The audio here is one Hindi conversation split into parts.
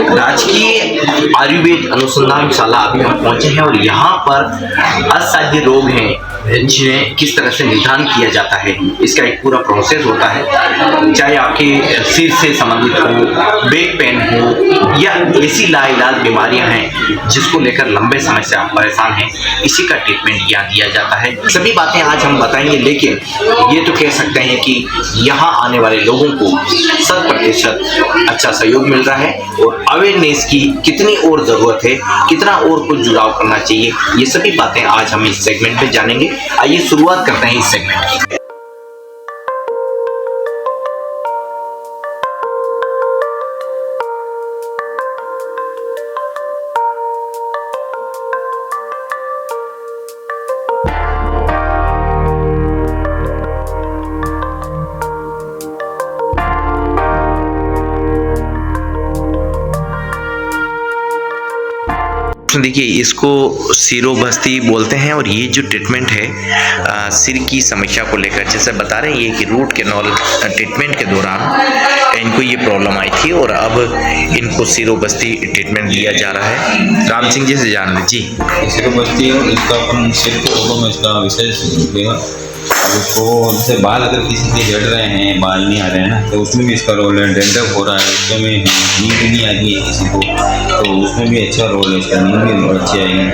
राजकीय आयुर्वेद अनुसंधान शाला अभी हम पहुंचे हैं और यहाँ पर असाध्य रोग हैं जिन्हें किस तरह से निदान किया जाता है, इसका एक पूरा प्रोसेस होता है। चाहे आपके सिर से संबंधित हो, बैक पेन हो या ऐसी लाइलाज बीमारियां हैं जिसको लेकर लंबे समय से आप परेशान हैं, इसी का ट्रीटमेंट यहाँ दिया जाता है। सभी बातें आज हम बताएंगे, लेकिन ये तो कह सकते हैं कि यहाँ आने वाले लोगों को 100% अच्छा सहयोग मिल रहा है और अवेयरनेस की कितनी और ज़रूरत है, कितना और कुछ जुड़ाव करना चाहिए, ये सभी बातें आज हम इस सेगमेंट में जानेंगे। आइए शुरुआत करते हैं इस सेगमेंट की। देखिए, इसको सिरोबस्ती बोलते हैं और ये जो ट्रीटमेंट है सिर की समस्या को लेकर, जैसे बता रहे हैं ये कि रूट कैनाल ट्रीटमेंट के दौरान इनको ये प्रॉब्लम आई थी और अब इनको सिरोबस्ती ट्रीटमेंट दिया जा रहा है। राम सिंह जी से जान लीजिए। सिरोबस्ती इसका अपन सिर के रोगों में इसका विशेष अब उसको जैसे बाल अगर किसी के झड़ रहे हैं, बाल नहीं आ रहे हैं ना, तो उसमें भी इसका रोल है। डेंड्रफ हो रहा है, उसमें नींद नहीं आती है किसी को, तो उसमें भी अच्छा रोल है इसका, नींद भी अच्छी आएगी।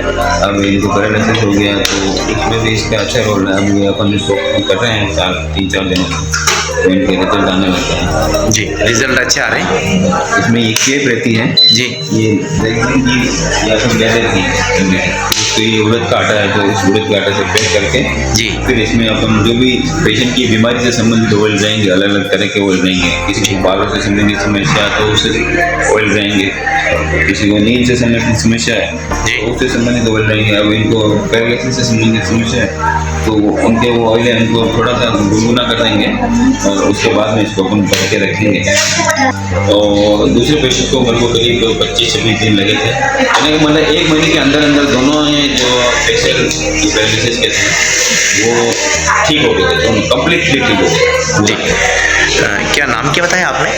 अब इनको पैरालिसिस हो गया तो उसमें भी इसका अच्छा रोल है। अब ये अपन इसको कर रहे हैं 3-4 दिन तो इनके रिजल्ट आने लगते हैं जी। रिजल्ट अच्छे आ रहे हैं। इसमें ये केप रहती है जी, ये या फिर तो ये उड़द का आटा है, तो इस उड़द के आटे से पैक करके जी फिर इसमें अपन जो भी पेशेंट की बीमारी से संबंधित ऑयल रहेंगे, अलग अलग तरह के ऑयल रहेंगे। किसी को बालों से संबंधित समस्या तो उससे ऑयल रहेंगे, किसी को नींद से संबंधित समस्या है तो उससे संबंधित ऑयल रहेंगे। अब इनको पैरालिसिस से संबंधित समस्या है तो उनके वो ऑयल है उनको थोड़ा सा गुनगुना कर देंगे और उसके बाद में इसको अपन भर के रखेंगे। और दूसरे पेशेंट को मेरे को करीब 25-26 दिन लगे थे, यानी कि मतलब 1 महीने के अंदर अंदर दोनों जो फेशियल पैरालिसिस के थे वो ठीक हो गए थे, दोनों कम्प्लीटली ठीक हो गए जी। क्या नाम क्या बताया आपने?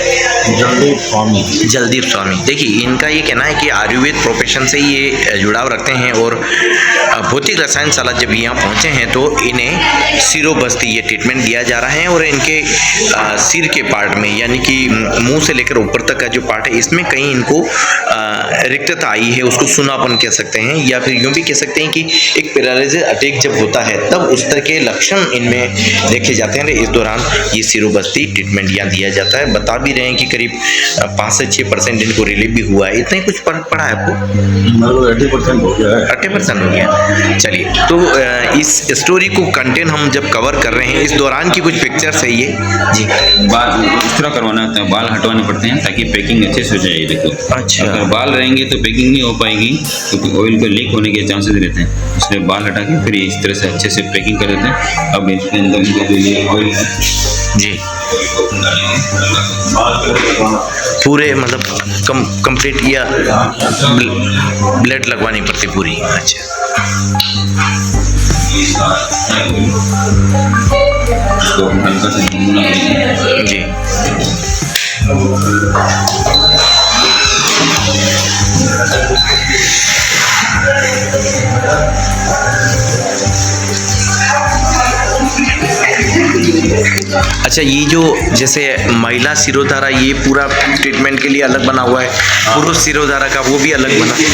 जलदीप स्वामी। जलदीप स्वामी। देखिए, इनका ये कहना है कि आयुर्वेद प्रोफेशन से ये जुड़ाव रखते हैं और भौतिक रसायन शाला जब यहाँ पहुँचे हैं तो इन्हें सिरोबस्ती ये ट्रीटमेंट दिया जा रहा है और इनके सिर के पार्ट में, यानी कि मुंह से लेकर ऊपर तक का जो पार्ट है, इसमें कहीं इनको रिक्तता आई है, उसको सुनापन कह सकते हैं या फिर यूँ भी कह सकते हैं कि एक पैरालिसिस अटैक जब होता है तब उस तरह के लक्षण इनमें देखे जाते हैं। इस दौरान ये सिरोबस्ती ट्रीटमेंट यहाँ दिया जाता है। बता भी रहे हैं कि करीब 5 से 6% इनको रिलीफ भी हुआ है। इतना ही कुछ फर्क पड़ा है आपको? 80% हो गया है। 80% हो गया। चलिए, तो इस स्टोरी को कंटेंट हम जब कवर कर रहे हैं, इस दौरान की कुछ पिक्चर्स है ये जी। बाल इस तरह करवाना होता है, बाल हटवाने पड़ते हैं ताकि पैकिंग अच्छे से हो जाए। देखो, अच्छा, अगर बाल रहेंगे तो पैकिंग नहीं हो पाएगी क्योंकि ऑयल को लीक होने के चांसेस रहते हैं, इसलिए बाल हटा के फिर इस तरह से अच्छे से पैकिंग कर देते हैं। अब इसके अंदर जो ये ऑयल है जी पूरे मतलब कंप्लीट या ब्लेड लगवानी पड़ती पूरी? अच्छा, तो हल्का सा जी। अच्छा, ये जो जैसे महिला सिरोधारा ये पूरा ट्रीटमेंट के लिए अलग बना हुआ है, पुरुष सिरोधारा का वो भी अलग बना। जी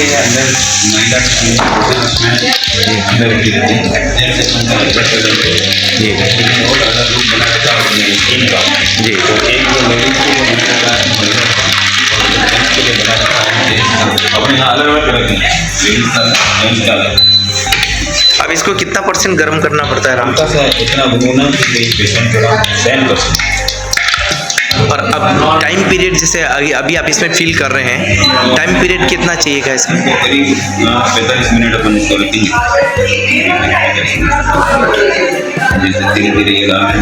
अपने अलग अलग अब इसको कितना % गर्म करना पड़ता है राम? इतना भुनना कि पेशेंट का 10%। और अब टाइम पीरियड जैसे अभी आप इसमें फील कर रहे हैं, टाइम पीरियड कितना चाहिएगा इसमें? करीब 45 मिनट अपन इसको रखेंगे, जैसे धीरे धीरे ये काम है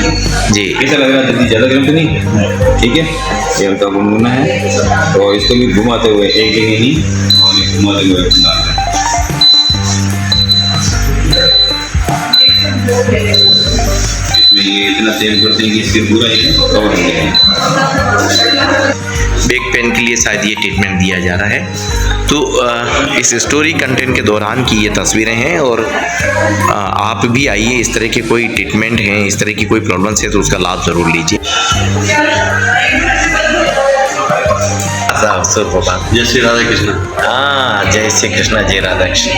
जी। कैसा लग रहा है? जल्दी ज़्यादा गर्म तो नहीं, ठीक है। ये हल्का गुनगुना है, तो इसको भी घुमाते हुए एक जगह नहीं और घुमाते हुए डालना है। इसमें ये इतना तेल करते हैं कि इसके पूरा कवर हो जाए। बैक पेन के लिए शायद ये ट्रीटमेंट दिया जा रहा है। तो इस स्टोरी कंटेंट के दौरान की ये तस्वीरें हैं, और आप भी आइए, इस तरह के कोई ट्रीटमेंट हैं, इस तरह की कोई प्रॉब्लम्स है तो उसका लाभ ज़रूर लीजिए। जय श्री राधा कृष्ण। हाँ, जय श्री कृष्ण, जय राधा कृष्ण।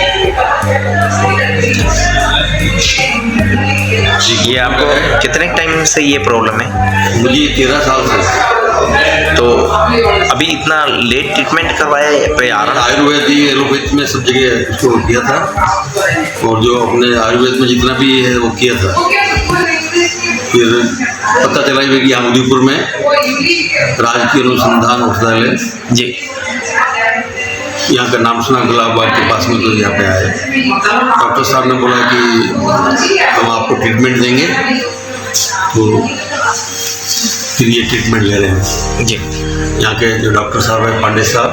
ये आपको कितने टाइम से ये प्रॉब्लम है? मुझे 13 साल से। तो अभी इतना लेट ट्रीटमेंट करवाया है? आयुर्वेद एलोपैथ में सब जगह इसको किया था, और जो अपने आयुर्वेद में जितना भी है वो किया था। फिर पता चला कि यहाँ उदयपुर में राजकीय अनुसंधान औषधालय जी, यहाँ का नाम सुना गुलाबाग के पास में, तो यहाँ पे आए। डॉक्टर साहब ने बोला कि हम आपको ट्रीटमेंट देंगे, तो फिर ये ट्रीटमेंट ले रहे हैं जी। यहाँ के जो डॉक्टर साहब हैं, पांडे साहब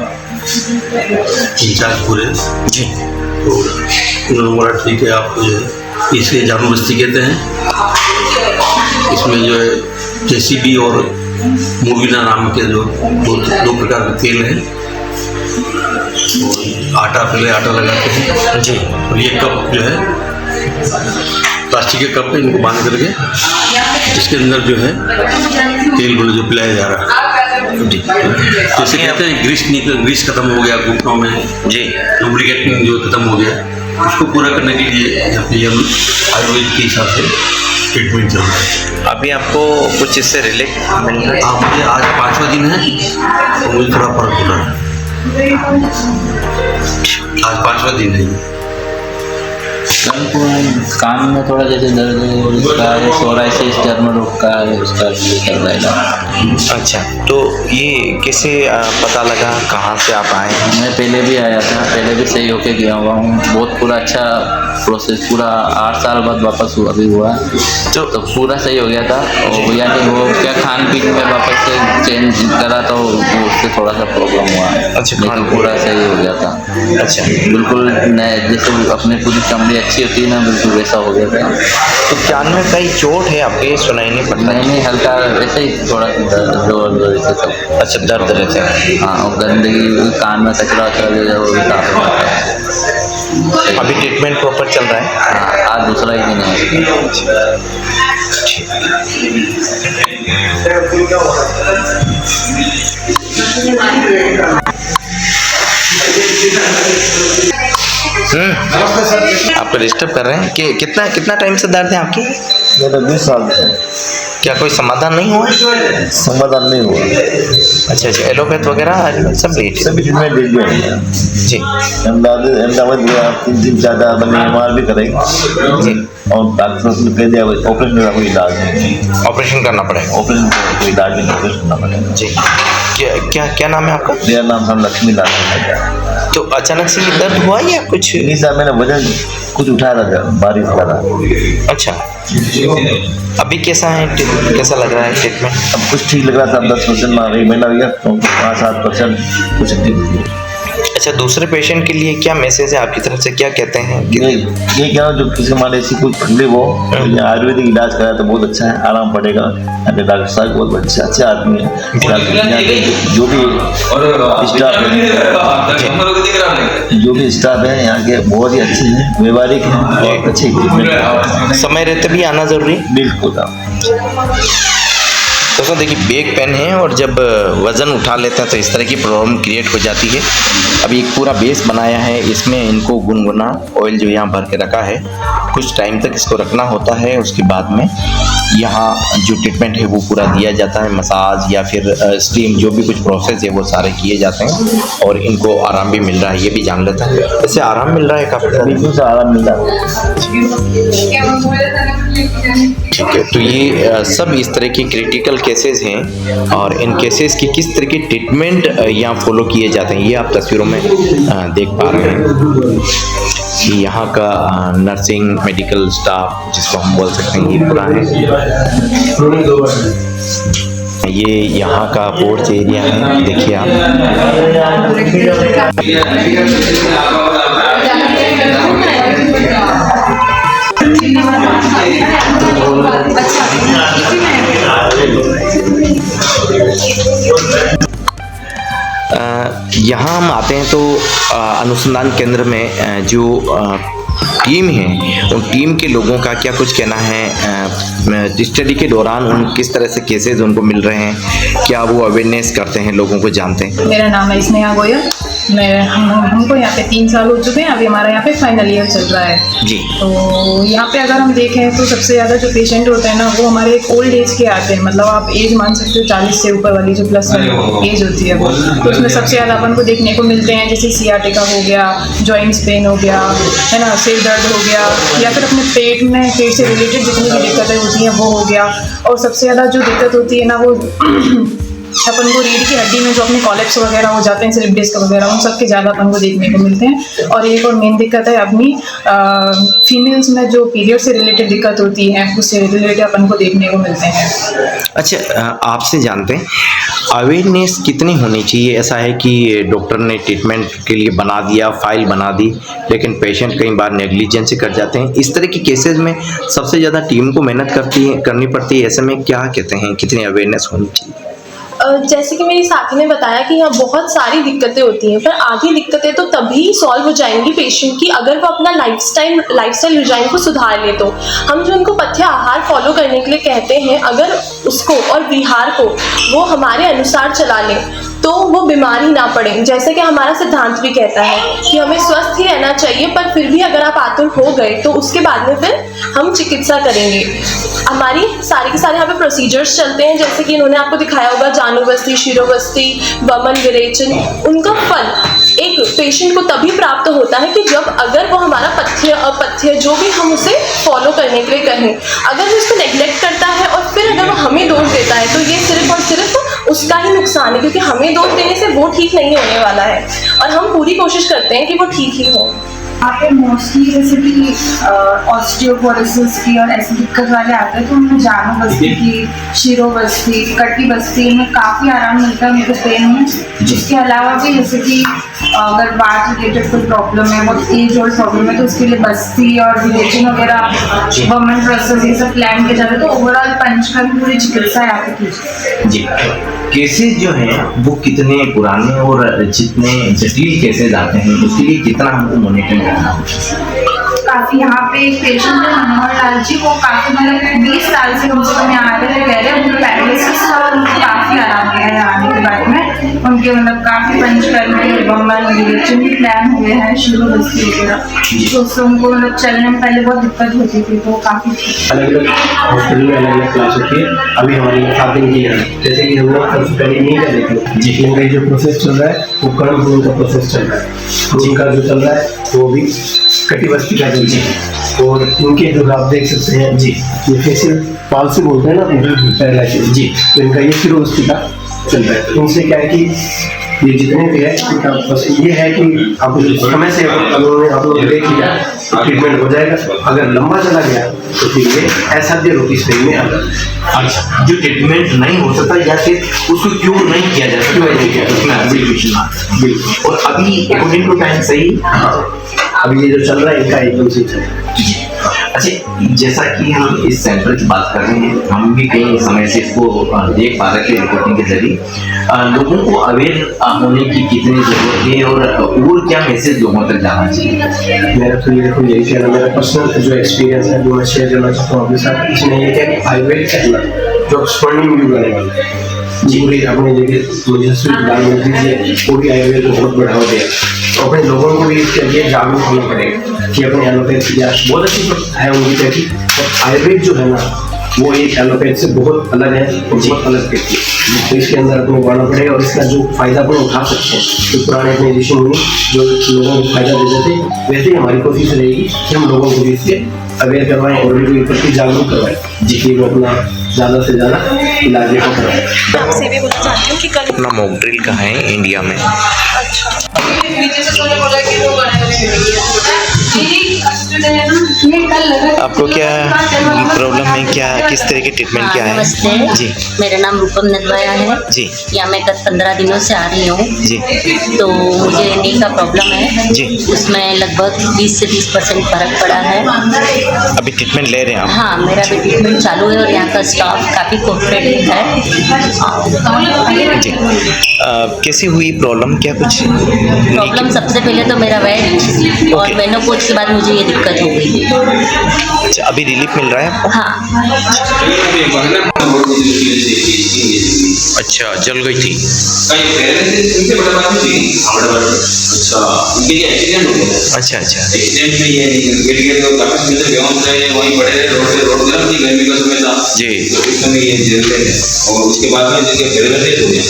इंचार्ज पूरे जी। तो उन्होंने बोला ठीक है, आप इसे जानू बस्ती कहते हैं। इसमें जो है जेसीबी और मूविना नाम के जो दो प्रकार के तेल हैं, और पहले आटा लगाते हैं जी। और ये कप जो है प्लास्टिक के कप है, इनको बांध करके इसके अंदर जो है तेल बोले जो पिलाया जा रहा है जी। जैसे कहते हैं ग्रीस खत्म हो गया घुटनों में जी, लुब्रिकेटिंग जो खत्म हो गया, उसको पूरा करने के लिए अपने आयुर्वेद के हिसाब से ट्रीटमेंट चल रहा है। अभी आपको कुछ इससे रिलेट मिल रहा है? हाँ, मुझे आज 5वां दिन है, तो मुझे थोड़ा फर्क हो रहा है। आज 5वां दिन है। कान में थोड़ा जैसे दर्द उसका सोराइसिस चर्म रोग का उसका ये चल रहा है। अच्छा, तो ये कैसे पता लगा, कहाँ से आप आए? मैं पहले भी आया था, पहले भी सही होके गया हुआ हूँ। बहुत पूरा अच्छा प्रोसेस, पूरा 8 साल बाद वापस अभी हुआ, तो पूरा सही हो गया था। और यानी वो क्या खान पीन में वापस से चेंज करा, तो उससे थोड़ा सा प्रॉब्लम हुआ। अच्छा, लेकिन पूरा सही हो गया था। अच्छा, बिल्कुल नए जैसे अपने पूरी चमड़ी अच्छी होती है ना, बिल्कुल वैसा हो गया था। तो कान में कहीं चोट है आपके? सुनाई नहीं पड़ता? नहीं, हल्का वैसे ही थोड़ा दर्द वैसे सब। अच्छा, दर्द रहता है। हाँ, और गंदगी कान में कचरा वचरा जो है वो भी साफ हो जाता है। अभी ट्रीटमेंट प्रॉपर चल रहा है? हाँ, आज दूसरा ही दिन है। आपको डिस्टर्ब कर रहे हैं कि कितना टाइम से दर्द है आपकी? मेरा 20 साल से। क्या कोई समाधान नहीं हुआ? समाधान नहीं हुआ। अच्छा, एलोपैथ वगैरह सब सभी ट्रीटमेंट दे दिया जी। अहमदाबाद गया, 3-4 बने बीमार भी करेंगे जी, और डॉक्टर ने कह दिया ऑपरेशन का कोई इलाज नहीं, ऑपरेशन करना पड़ेगा। ऑपरेशन का कोई इलाज नहीं, ऑपरेशन करना पड़ेगा जी। क्या नाम है आपका? मेरा नाम था लक्ष्मी लाल है। तो अचानक से ये दर्द हुआ या कुछ? नहीं साहब, मैंने वजन कुछ उठाया था बारिश वाला। अच्छा, अभी कैसा है, कैसा लग रहा है ट्रीटमेंट? अब कुछ ठीक लग रहा था, 10% में 1 महीना हो गया, तो 5-7% कुछ ठीक हो गया। अच्छा, दूसरे पेशेंट के लिए क्या मैसेज है आपकी तरफ से, क्या कहते हैं कि ये क्या जो किसी मान ऐसी कोई तकलीफ हो, आयुर्वेदिक इलाज कराया तो बहुत अच्छा है, आराम पड़ेगा। डॉक्टर साहब बहुत अच्छे आदमी है, जो भी स्टाफ है यहाँ के बहुत ही अच्छे हैं, व्यवहारिक हैं और अच्छे ट्रीटमेंट। समय रहते भी आना जरूरी? बिल्कुल। दोस्तों देखिए बैक पेन है और जब वज़न उठा लेते हैं तो इस तरह की प्रॉब्लम क्रिएट हो जाती है। अभी एक पूरा बेस बनाया है, इसमें इनको गुनगुना ऑयल जो यहाँ भर के रखा है कुछ टाइम तक इसको रखना होता है। उसके बाद में यहाँ जो ट्रीटमेंट है वो पूरा दिया जाता है, मसाज या फिर स्टीम जो भी कुछ प्रोसेस है वो सारे किए जाते हैं और इनको आराम भी मिल रहा है, ये भी जान लेता है। वैसे आराम मिल रहा है काफ़ी ज़्यादा, बिल्कुल से आराम मिल रहा है। ठीक है। तो ये सब इस तरह के क्रिटिकल केसेस हैं और इन केसेस की किस तरह की ट्रीटमेंट यहाँ फॉलो किए जाते हैं ये आप तस्वीरों में देख पा रहे हैं कि यहाँ का नर्सिंग मेडिकल स्टाफ जिसको हम बोल सकते हैं ये पूरा है। ये यहाँ का पोर्च एरिया है, देखिए आप। यहाँ हम आते हैं तो अनुसंधान केंद्र में जो टीम है उन टीम के लोगों का क्या कुछ कहना है स्टडी के दौरान, उन किस तरह से केसेस उनको मिल रहे हैं, क्या वो अवेयरनेस करते हैं, लोगों को जानते हैं। मेरा नाम है स्नेहा गोयल। हमको यहाँ पे 3 साल हो चुके हैं, अभी हमारा यहाँ पे फाइनल ईयर चल रहा है जी। तो यहाँ पे अगर हम देखें तो सबसे ज़्यादा जो पेशेंट होते हैं ना वो हमारे एक ओल्ड एज के आते हैं, मतलब आप एज मान सकते हो 40 से ऊपर वाली जो प्लस एज होती है वो, तो उसमें सबसे ज़्यादा अपन को देखने को मिलते हैं जैसे सियाटिका हो गया, जॉइंट्स पेन हो गया, है ना, सिर दर्द हो गया, या फिर अपने पेट से रिलेटेड जितनी भी दिक्कतें होती हैं वो हो गया। और सबसे ज़्यादा जो दिक्कत होती है ना वो अपन को रीढ़ की हड्डी में जो अपने कॉलेप्स वगैरह हो जाते हैं, स्लिप डिस्क वगैरह, उन सब के ज़्यादा अपन को देखने को मिलते हैं। और एक और मेन दिक्कत है अपनी फीमेल्स में जो पीरियड से रिलेटेड दिक्कत होती है उससे रिलेटेड अपन को देखने को मिलते हैं। अच्छा, आपसे जानते हैं अवेयरनेस कितनी होनी चाहिए। ऐसा है कि डॉक्टर ने ट्रीटमेंट के लिए बना दिया, फाइल बना दी, लेकिन पेशेंट कई बार नेग्लिजेंस कर जाते हैं। इस तरह के केसेस में सबसे ज़्यादा टीम को मेहनत करनी पड़ती है, ऐसे में क्या कहते हैं कितनी अवेयरनेस होनी चाहिए। जैसे कि मेरी साथी ने बताया कि यहाँ बहुत सारी दिक्कतें होती हैं, पर आधी दिक्कतें तो तभी सॉल्व हो जाएंगी पेशेंट की अगर वो अपना लाइफस्टाइल रिजाइन को सुधार ले। तो हम जो उनको पथ्य आहार फॉलो करने के लिए कहते हैं, अगर उसको और विहार को वो हमारे अनुसार चला लें तो वो बीमार ही ना पड़े। जैसे कि हमारा सिद्धांत भी कहता है कि हमें स्वस्थ ही रहना चाहिए, पर फिर भी अगर आप आतुर हो गए तो उसके बाद में फिर हम चिकित्सा करेंगे। हमारी सारे के सारे यहाँ पे प्रोसीजर्स चलते हैं, जैसे कि इन्होंने आपको दिखाया होगा जानुबस्ती, शिरोबस्ती, वमन, विरेचन। उनका फल एक पेशेंट को तभी प्राप्त होता है कि जब अगर वो हमारा पथ्य अपथ्य जो भी हम उसे फॉलो करने के लिए कहें, अगर वो इसको नेग्लेक्ट करता है और फिर अगर वो हमें दोष देता है तो ये सिर्फ और सिर्फ उसका ही नुकसान है, क्योंकि हमें दोष देने से वो ठीक नहीं होने वाला है और हम पूरी कोशिश करते हैं कि वो ठीक ही हो। यहाँ पे मोस्टली जैसे कि ऑस्टियोपोरोसिस की और ऐसी दिक्कत वाले आते हैं तो उनमें जानुबस्ती की, शिरोबस्ती, कटी बस्ती, इनमें काफ़ी आराम मिलता है उनको पेन में। इसके अलावा भी जैसे कि अगर बात रिलेटेड कोई प्रॉब्लम है, बहुत एज ओल्ड प्रॉब्लम है, तो उसके लिए बस्ती और विरेचन वगैरह वमन प्रोसेस ये सब प्लान किया जाता है। तो ओवरऑल पंचकर्म पूरी चिकित्सा यहाँ पे की जी। केसेस जो हैं वो कितने पुराने और जितने जटिल केसेस आते हैं उसके लिए कितना हमको मॉनिटरिंग करना होगा। काफ़ी यहाँ पे एक पेशेंट है मनोहर लाल जी, वो काफ़ी मतलब 20 साल से कम से कम यहाँ आ रहे कह रहे हैं, उनको पैरालिसिस था और उनको काफ़ी आराम मिला है आने के बाद में। उनके मतलब काफ़ी पंचकर्म के वमन विरेचन भी प्लान हुए हैं, शिरोबस्ती वगैरह, तो उससे उनको मतलब चलने में पहले बहुत दिक्कत होती थी, तो काफ़ी अलग अलग हॉस्पिटल में अलग अलग क्लास होती है। अभी हमारी 7 दिन की है, जैसे कि हम लोग सबसे पहले नहीं कर रहे थे, इनका जो प्रोसेस चल रहा है वो कर्म गुण का प्रोसेस चल रहा है। जिनका जो चल रहा है वो भी कटी बस्ती का चल रहा है और इनके जो आप देख सकते हैं जी, ये फेसियल पाल्सी बोलते हैं ना पैरालिसिस जी, तो इनका ये शिरोबस्ती का चल रहा है। इनसे क्या है कि ये जितने भी है इनका बस ये है कि आप समय से आप लोग देख लिया ट्रीटमेंट हो जाएगा। अगर लंबा चला गया तो फिर ये असाध्य रोग की श्रेणी में आ जाता है। अच्छा, जो ट्रीटमेंट नहीं हो सकता या फिर उसको क्योर नहीं किया जा सकता, बिल्कुल। और अभी अकॉर्डिंग टू टाइम सही, अभी ये जो चल रहा है इनका एकदम से चल रहा है। अच्छा, जैसा कि हम इस सेंटर की बात कर रहे हैं, हम भी कई समय से इसको देख पा रहे हैं रिपोर्टिंग के जरिए, लोगों को अवेयर होने की कितनी जरूरत है और क्या मैसेज लोगों तक जाना चाहिए। मेरा तो ये देखो यही कहना, मेरा पर्सनल जो एक्सपीरियंस है जो मैं शेयर करना चाहता हूँ आपके साथ। इसमें ये क्या है, आयुर्वेद करना जो स्वर्णिम युग आने वाला है। पूरी अपने जगह मुझे प्रधानमंत्री ने पूरी आयुर्वेद को बहुत बढ़ावा दिया, तो अपने लोगों को भी इसके लिए जागरूक होना पड़ेगा कि अपने एलोपैथ इलाज बहुत अच्छी है उनकी तरह, और आयुर्वेद जो है ना वो एक एलोपैथ से बहुत अलग है और बहुत अलग करती है। तो इसके अंदर अपने बढ़ना पड़ेगा और इसका जो फायदा अपन उठा सकते हैं, तो पुराने अपने ऋषि मुनि जो लोगों को फायदा देते थे, वैसे ही हमारी कोशिश रहेगी कि हम लोगों को भी इससे अवेयर करवाएं और उनके प्रति जागरूक करवाएं, जिससे वो अपना ज़्यादा से ज़्यादा इलाज को करवाएं। आपसे भी बोलना चाहती हूँ कि कल अपना मॉक ड्रिल का है इंडिया में। आपको क्या प्रॉब्लम है, क्या किस तरह की ट्रीटमेंट क्या है? नमस्ते जी, मेरा नाम रूपम नदवाया है जी, यहाँ मैं गत 15 दिनों से आ रही हूँ। जी, तो मुझे नी का प्रॉब्लम है जी। उसमें लगभग 20 से 30% फर्क पड़ा है। अभी ट्रीटमेंट ले रहे हैं आप? हाँ, मेरा भी ट्रीटमेंट चालू है और यहाँ का स्टाफ काफ़ी कोऑपरेटिव है। जी। कैसी हुई प्रॉब्लम, क्या कुछ प्रॉब्लम सबसे पहले तो मेरा वेट और मेनोपॉज के बाद मुझे ये दिक्कत हो गई। अच्छा, अभी रिलीफ मिल रहा है आपको? हाँ, अच्छा, जल गई थी। अच्छा अच्छा, एक्सीडेंट में ये गिर गए तो काफी समय बेहोश रहे, वहीं पड़े रहे, रोड गर्म थी, गर्मी का समय था जी, तो उस समय ये झेलते थे और उसके बाद में जैसे पैरालिसिस हो गया।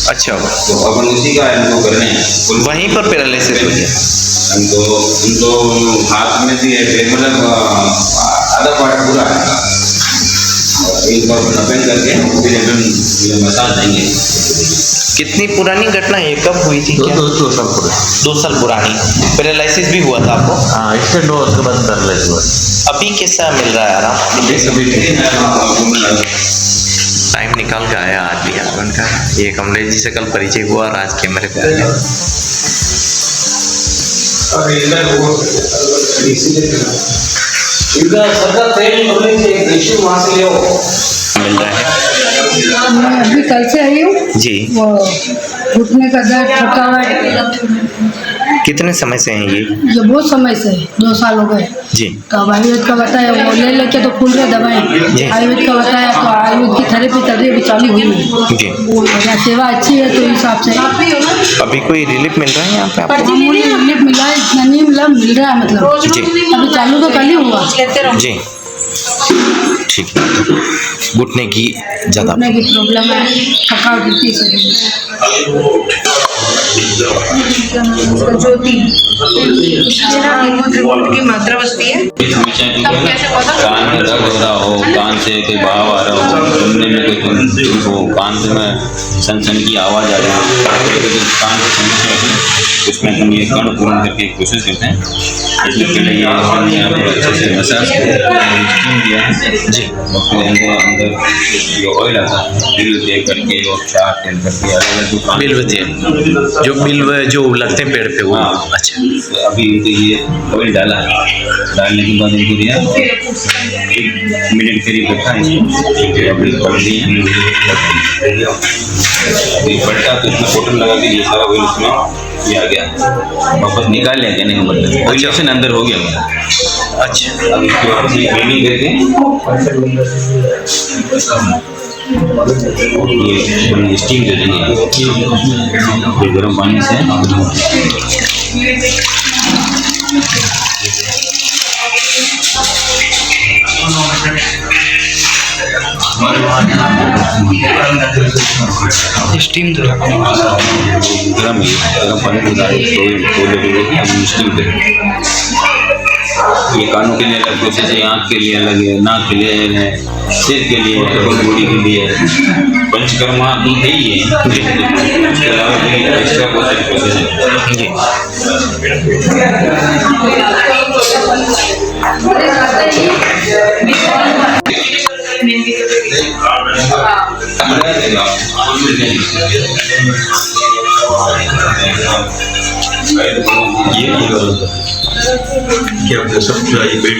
अच्छा, तो अपन उसी का इनको कर रहे हैं, वहीं पर पैरालिसिस हो गया। उनको हाथ में भी है, पैर मतलब आधा पार्ट पूरा है, एक बार ओपन करके फिर अपन मसाज देंगे। कितनी पुरानी घटना है, कब हुई थी? क्या 2 साल पुरानी पैरालिसिस भी हुआ था आपको? हाँ, इससे 2 उसके बाद पैरालाइज हुआ। अभी कैसा मिल रहा है आराम? टाइम निकाल के आया आज भी यार उनका। ये कमलेश जी से कल परिचय हुआ और आज कैमरे पे आ गया। मिल रहा है मैं अभी कल से आई हूँ जी। वो घुटने का दर्द, थकावट कितने समय से हैं ये? जो बहुत समय से 2 साल हो गए। जी, तो अब आयुर्वेद का बताया, वो ले लेके तो खुल रहे जी। दवाएं। आयुर्वेद का बताया तो आयुर्वेद की थेरेपी चल रही है, अभी चालू हुई है। जी। यहाँ सेवा अच्छी है तो इस हिसाब से अभी कोई रिलीफ मिल रहा है यहाँ पे आपको? मामूली रिलीफ मिला है, इतना नहीं मिला, मिल रहा है मतलब। जी। अभी चालू तो कल ही हुआ। जी, ठीक है। घुटने की ज़्यादा घुटने की प्रॉब्लम है, थकावट इतनी शरीर की मात्रा बचती है। कान में दर्द हो रहा हो, कान से कोई बहाव आ रहा हो, सुनने में कोई हो, कान से में सन की आवाज़ आ रही है, कान की समस्या होती है, उसमें हम ये कण पूर्ण करके कोशिश करते हैं। इसलिए पहले ये अच्छे से मसाज स्टीम दिया है जी, और फिर अंदर जो ऑयल आता है बिल्व दे करके और चार तेल करके अलग अलग बिल्व तेल, जो बिल्व जो लगते हैं पेड़ पे वो। हाँ। अच्छा, तो अभी इनको ये ऑयल डाला, डालने के बाद इनको दिया 1 मिनट करीब रखा इसको, अभी पलट दी अभी पलटा तो इसमें कॉटन लगा के ये सारा ऑयल इसमें ये आ गया, वापस निकाल लिया कहने का मतलब ऑइलेशन अंदर हो गया मतलब। अच्छा, अब इसको वापस ये क्लीनिंग करके ये स्टीम दे देंगे गर्म पानी से। स्टीम दो, गर्म पानी को स्टीम करें। ये कानों के लिए अलग प्रोसेस है, आँख के लिए अलग है, नाक के लिए है, सिर के लिए है, बॉडी के लिए है। पंचकर्मा दूध है ही है, उसके अलावा कोई एक्स्ट्रा प्रोसेस है जी। ये क्या सब चाहिए पेट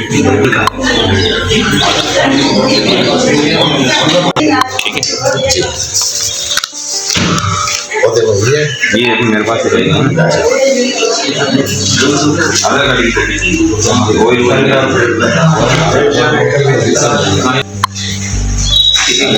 ये अभी मेरे पास रहेगा क्या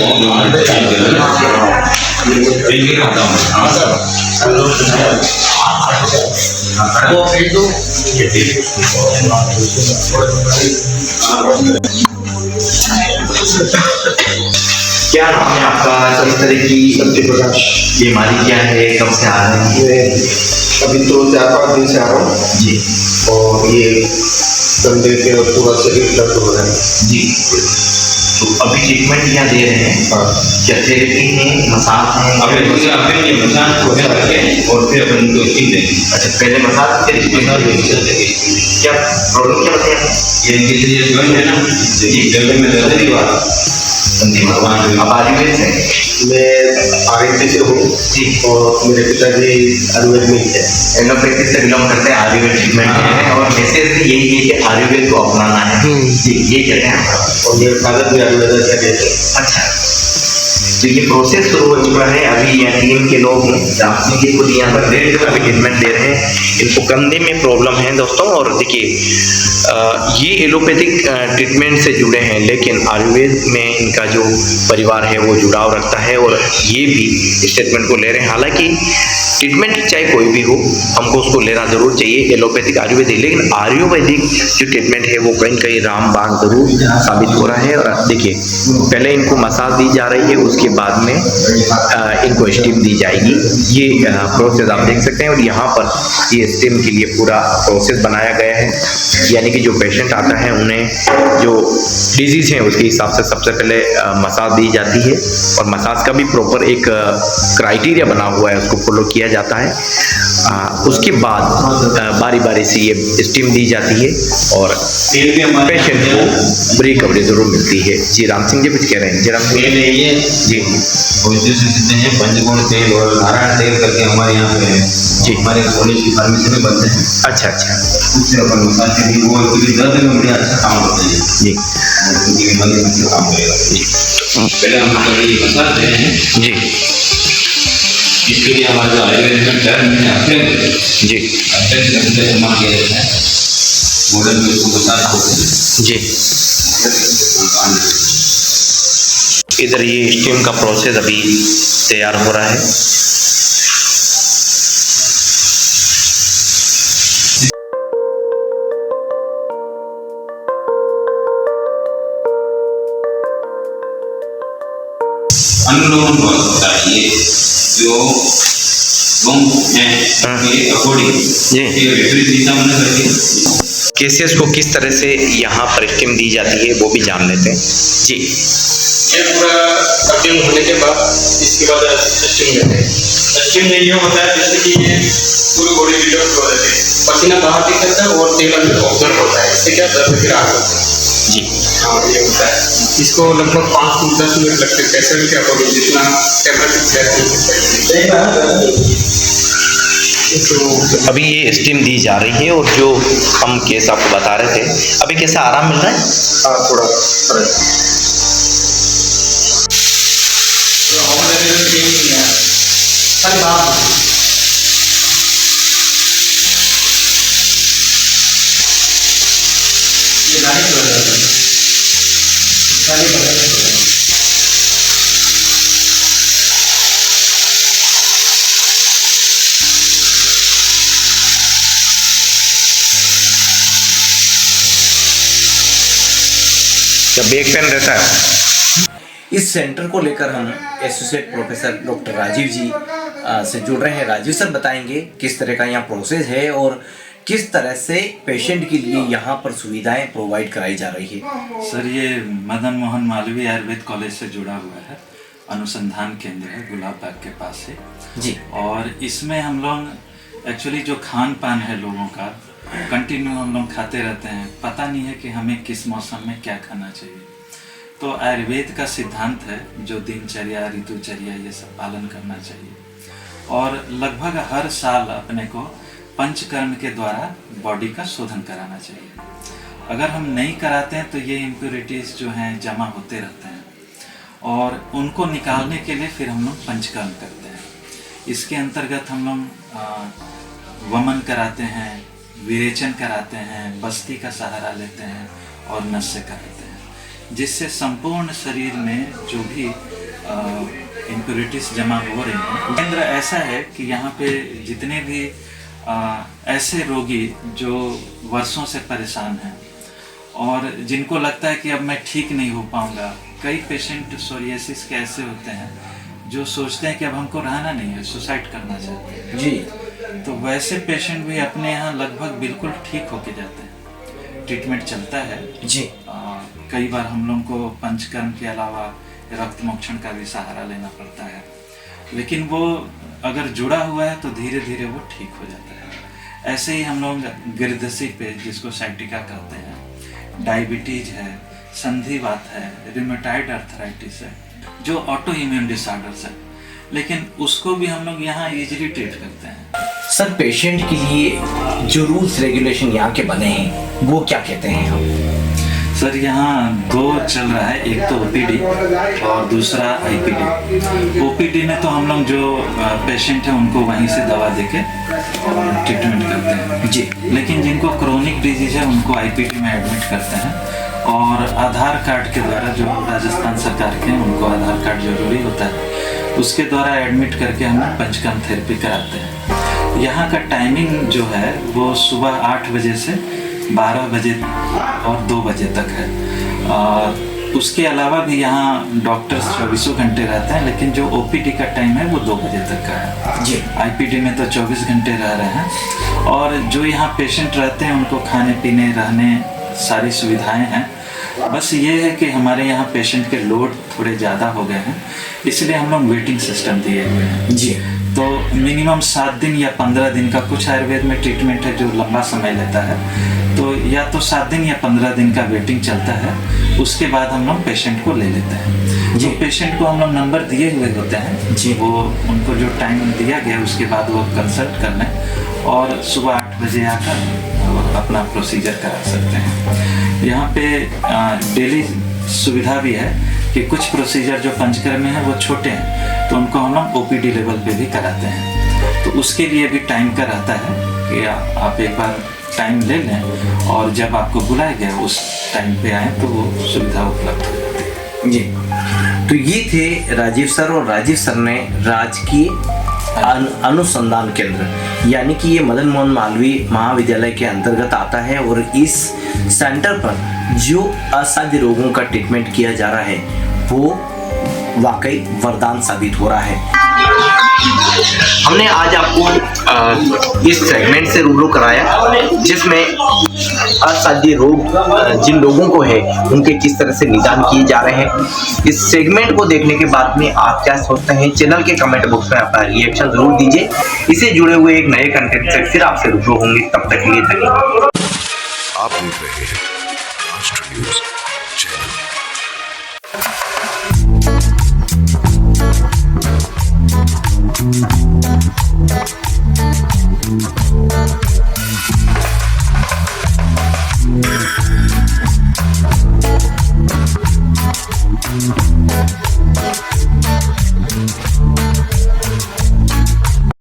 नाम है आपका? किस तरह की बीमारी क्या है? कब से आ रहे हैं? अभी तो 4-5 दिन से आ रहा हूँ जी। और ये कंधे पे और पूरा शरीर दर्द हो रहा है जी। तो अभी ट्रीटमेंट क्या दे रहे हैं? क्या थेरेपी है, मसाज है? और फिर अपन उनको स्टीम देंगे। अच्छा, पहले मसाज फिर स्टीम। क्या प्रॉब्लम क्या बताया? ये जॉइंट है ना जी, जॉइंट में दर्द की बात। अब आयुर्वेद से मैं आयुर्वेद से हूँ जी, और मेरे पिताजी आयुर्वेद में है। एलोपैथी से बिलोंग करते हैं, आयुर्वेद ट्रीटमेंट है और मैसेज भी यही है कि आयुर्वेद को अपनाना है जी, ये कहते हैं। और मेरे फादर भी आयुर्वेद से कहते हैं। अच्छा, तो ये प्रोसेस शुरू हो चुका है। अभी यहाँ टीम के लोग हैं, रामसिंह जी खुद यहाँ पर ट्रीटमेंट दे रहे हैं। इनको कंधे में प्रॉब्लम है दोस्तों, और देखिए ये एलोपैथिक ट्रीटमेंट से जुड़े हैं, लेकिन आयुर्वेद में इनका जो परिवार है वो जुड़ाव रखता है और ये भी इस ट्रीटमेंट को ले रहे हैं। हालांकि ट्रीटमेंट चाहे कोई भी हो, हमको उसको लेना जरूर चाहिए, एलोपैथिक आयुर्वेदिक, लेकिन आयुर्वेदिक जो ट्रीटमेंट है वो कहीं कहीं रामबाण जरूर साबित हो रहा है। और देखिए, पहले इनको मसाज दी जा रही है, उसके बाद में इनको स्टीम दी जाएगी। ये प्रोसेस आप देख सकते हैं, और यहाँ पर ये स्टीम के लिए पूरा प्रोसेस बनाया गया है। यानी कि जो पेशेंट आता है उन्हें जो डिजीज़ है उसके हिसाब से सबसे पहले मसाज दी जाती है, और मसाज का भी प्रॉपर एक क्राइटेरिया बना हुआ है, उसको फॉलो किया जाता है। उसके बाद बारी बारी से ये स्टीम दी जाती है और पेशेंट को रिकवरी जरूर मिलती है। जी, राम सिंह जी कुछ कह रहे हैं? जी राम सिंह जी। पंचगुण तेल और नारायण तेल करके हमारे यहाँ पे है जी, हमारे कॉलेज की फार्मेसी में बनते हैं। अच्छा अच्छा, उससे अपन मसाज के लिए वो एक्चुअली दर्द में बड़ा अच्छा काम होता है जी, बीमारी में अच्छा काम करेगा जी। पहले हम मसाज दे रहे हैं जी, इसके लिए हमारे जो आयुर्वेद में टर्म है अत्यंत जी, अत्यंत ढंग से इस्तेमाल किया जाता है। मॉडर्न में उसको मसाज होते हैं जी। इधर ये स्टीम का प्रोसेस अभी तैयार हो रहा है। अनुलोम होता है ये जो लोग हैं के अकॉर्डिंग ये विपरीत दिशा में करके केसेस को किस तरह से यहाँ पर स्टीम दी जाती है वो भी जान लेते हैं जी। ये पूरा कटिंग होने के बाद इसके बाद स्टीम लेते हैं। स्टीम में ये होता है जैसे कि ये पूरी बॉडी डिटॉक्स हो जाती है, पसीना बाहर निकलता है और तेल अंदर ऑब्जर्व होता है, इससे क्या दर्द फिर आगे होता है जी। हाँ, ये होता है। इसको लगभग 5 से 10 मिनट लगते हैं, पेशेंट के अकॉर्डिंग जितना तो अभी ये स्टीम दी जा रही है, और जो हम केस आपको बता रहे थे, अभी कैसा आराम मिल रहा है? हाँ, थोड़ा फर्क बैक पेन रहता है। इस सेंटर को लेकर हम एसोसिएट प्रोफेसर डॉक्टर राजीव जी से जुड़ रहे हैं। राजीव सर बताएंगे किस तरह का यहाँ प्रोसेस है और किस तरह से पेशेंट के लिए यहाँ पर सुविधाएं प्रोवाइड कराई जा रही है। सर, ये मदन मोहन मालवीय आयुर्वेद कॉलेज से जुड़ा हुआ है, अनुसंधान केंद्र है गुलाब बाग के पास से जी। और इसमें हम लोग एक्चुअली जो खान पान है लोगों का कंटिन्यू हम लोग खाते रहते हैं, पता नहीं है कि हमें किस मौसम में क्या खाना चाहिए। तो आयुर्वेद का सिद्धांत है जो दिनचर्या ऋतुचर्या ये सब पालन करना चाहिए, और लगभग हर साल अपने को पंचकर्म के द्वारा बॉडी का शोधन कराना चाहिए। अगर हम नहीं कराते हैं तो ये इम्प्योरिटीज़ जो हैं जमा होते रहते हैं, और उनको निकालने के लिए फिर हम लोग पंचकर्म करते हैं। इसके अंतर्गत हम लोग वमन कराते हैं, विरेचन कराते हैं, बस्ती का सहारा लेते हैं और नस्य कराते हैं। जिससे संपूर्ण शरीर में जो भी इम्प्योरिटीज जमा हो रही हैं। केंद्र ऐसा है कि यहाँ पे जितने भी ऐसे रोगी जो वर्षों से परेशान हैं और जिनको लगता है कि अब मैं ठीक नहीं हो पाऊँगा, कई पेशेंट सोरियासिस के ऐसे होते हैं जो सोचते हैं कि अब हमको रहना नहीं है, सुसाइड करना चाहते हैं जी। तो वैसे पेशेंट भी अपने यहाँ लगभग बिल्कुल ठीक होके जाते हैं। ट्रीटमेंट चलता है जी। कई बार हम लोग को पंचकर्म के अलावा रक्त मोक्षण का भी सहारा लेना पड़ता है, लेकिन वो अगर जुड़ा हुआ है तो धीरे धीरे वो ठीक हो जाता है। ऐसे ही हम लोग गिरदसी पे, जिसको साइटिका कहते हैं, डायबिटीज है, संधिवात है, रिमेटॉइड अर्थराइटिस है, जो ऑटो इम्यून डिसऑर्डर्स है, लेकिन उसको भी हम लोग यहाँ इजीली ट्रीट करते हैं। सर, पेशेंट के लिए जो रूल्स रेगुलेशन यहाँ के बने हैं वो क्या कहते हैं हम? सर, यहाँ दो चल रहा है, एक तो ओपीडी और दूसरा आईपीडी। ओपीडी में तो हम लोग जो पेशेंट हैं उनको वहीं से दवा देके ट्रीटमेंट करते हैं जी, लेकिन जिनको क्रोनिक डिजीज है उनको आईपीडी में एडमिट करते हैं और आधार कार्ड के द्वारा, जो राजस्थान सरकार के हैं उनको आधार कार्ड जरूरी होता है, उसके द्वारा एडमिट करके हम पंचकर्म थेरेपी कराते हैं। यहाँ का टाइमिंग जो है वो सुबह 8 बजे से 12 बजे और 2 बजे तक है। उसके अलावा भी यहाँ डॉक्टर्स 24 घंटे रहते हैं, लेकिन जो ओपीडी का टाइम है वो 2 बजे तक का है जी। आईपीडी में तो 24 घंटे रह रहे हैं और जो यहाँ पेशेंट रहते हैं उनको खाने पीने रहने सारी सुविधाएं हैं। बस ये है कि हमारे यहाँ पेशेंट के लोड थोड़े ज़्यादा हो गए हैं, इसलिए हम लोग वेटिंग सिस्टम दिए हुए हैं जी। तो मिनिमम 7 दिन या 15 दिन का, कुछ आयुर्वेद में ट्रीटमेंट है जो लंबा समय लेता है, तो या तो 7 दिन या 15 दिन का वेटिंग चलता है, उसके बाद हम लोग पेशेंट को ले लेते हैं जी। पेशेंट को हम लोग नंबर दिए हुए होते हैं जी, वो उनको जो टाइम दिया गया उसके बाद वो कंसल्ट कर लें और सुबह 8 बजे आकर अपना प्रोसीजर करा सकते हैं। यहाँ पे डेली सुविधा भी है कि कुछ प्रोसीजर जो पंचकर्म में है वो छोटे हैं, तो उनको हम लोग ओपीडी लेवल पे भी कराते हैं। तो उसके लिए भी टाइम का रहता है कि आप एक बार टाइम ले लें और जब आपको बुलाया गया उस टाइम पे आए तो वो सुविधा उपलब्ध हो जाती है जी। तो ये थे राजीव सर, और राजीव सर ने राजकीय अनुसंधान केंद्र, यानी कि ये मदन मोहन मालवीय महाविद्यालय के अंतर्गत आता है, और इस सेंटर पर जो असाध्य रोगों का ट्रीटमेंट किया जा रहा है वो वाकई वरदान साबित हो रहा है। हमने आज आपको इस सेगमेंट से रूबरू कराया जिसमें असाध्य रोग जिन लोगों को है उनके किस तरह से निदान किए जा रहे हैं। इस सेगमेंट को देखने के बाद में आप क्या सोचते हैं, चैनल के कमेंट बॉक्स में अपना रिएक्शन जरूर दीजिए। इसे जुड़े हुए एक नए कंटेंट से फिर आपसे रूबरू होंगे, तब तक के लिए धन्यवाद। आप देख रहे हैं राष्ट्र न्यूज़ चैनल।